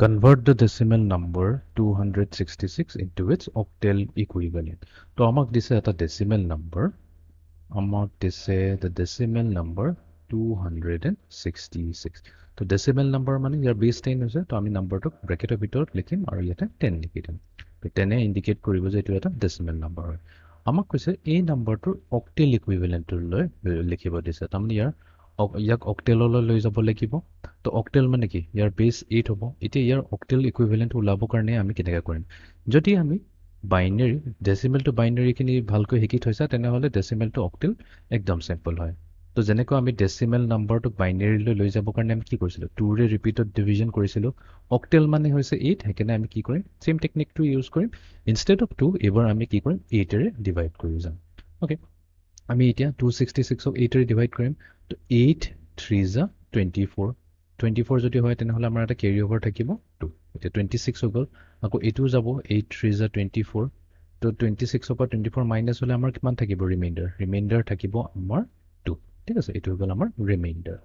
Convert the decimal number 266 into its octal equivalent. So amak dise eta decimal number. Amak dise the decimal number 266. So decimal number mane your base 10 hoise. To ami number to bracket bitor likhim aru yate 10 likhi dim. To 10 e indicate koribo je etu eta decimal number hoy. Amak koise ei number to octal equivalent to loi likhibo dise. Tamani yar ইয়াক অক্টেললৈ লৈ যাব লাগিব তো অক্টেল মানে কি ইয়াৰ base 8 হ'ব এতিয়া ইয়াৰ অক্টেল equivalent ওলাব কাৰণে আমি কেনেকৈ কৰিম যদি আমি বাইনাৰি ডেসিমেল টু বাইনাৰি খিনি ভালকৈ শিকি থৈছা তেনেহলে ডেসিমেল টু অক্টেল একদম সিম্পল হয় তো যেনেকৈ আমি ডেসিমেল নাম্বাৰটো বাইনাৰিলৈ লৈ যাব কাৰণে আমি কি কৰিছিলো 2 ৰে ৰিপিটত ডিভিজন কৰিছিলো অক্টেল মানে হৈছে 8 হেকেনে আমি কি কৰিম সেম টেকনিকটো ইউজ কৰিম ইনষ্টেড অফ 2 এবাৰ আমি কি কৰিম 8 ৰে ডিভাইড কৰি যাম ওকে আমি এতিয়া 266 ক 8 ৰে ডিভাইড কৰিম তো 8 3 যা 24 24 যদি হয় তেনেহলে আমাৰ এটা ক্যাৰি ওভাৰ থাকিব 2 এতিয়া 26 হৈ গল আকৌ এটো যাব 8 3 যা 24 তো 26 পৰা 24 মাইনাস হলে আমাৰ কিমান থাকিব ৰিমাইন্ডাৰ থাকিব আমাৰ 2 ঠিক আছে এটো হৈ গল আমাৰ ৰিমাইন্ডাৰ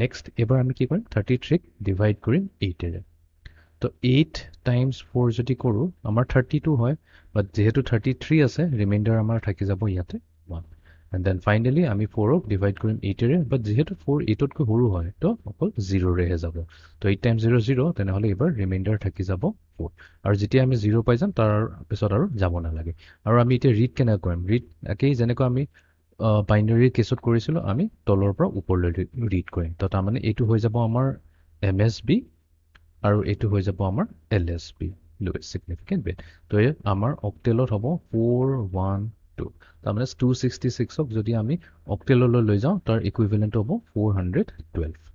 নেক্সট এবাৰ আমি কি কৰিম 33 ক ডিভাইড কৰিম 8 ৰে তো 8 টাইমস 4 যদি কৰো আমাৰ 32 হয় বাট যেহেতু 33 আছে ৰিমাইন্ডাৰ আমাৰ থাকি যাব ইয়াতে 1 and then finally আমি 4 ক ডিভাইড কৰিম 8 ৰে বাট যেহেতু 4 8 তকৈ সৰু হয় তো অকল 0 ৰে হে যাব তো 8 টাইমস 0 0 তেনেহলে এবাৰ ৰিমাইন্ডাৰ থাকি যাব 4 আৰু যেতিয়া আমি 0 পাই যাম তাৰ পিছত আৰু যাব না লাগে আৰু আমি এতিয়া ৰিড কেনে কৰিম ৰিড একেই যেনেকৈ আমি বাইনাৰি কেছত কৰিছিলো আমি তলৰ পৰা ওপৰলৈ ৰিড কৰিম তো তাৰ মানে এটো হৈ যাব আমাৰ এমএসবি আৰু এটো হৈ যাব আমাৰ এলএসবি লোৱেষ্ট সিগনিফিকেন্ট বিট তো আমাৰ অক্টেলত হ'ব 412 তাৰমানে 266 ক যদি আমি অক্টেললৈ লৈ যাওঁ তাৰ ইকুইভ্যালেন্ট হ'ব 412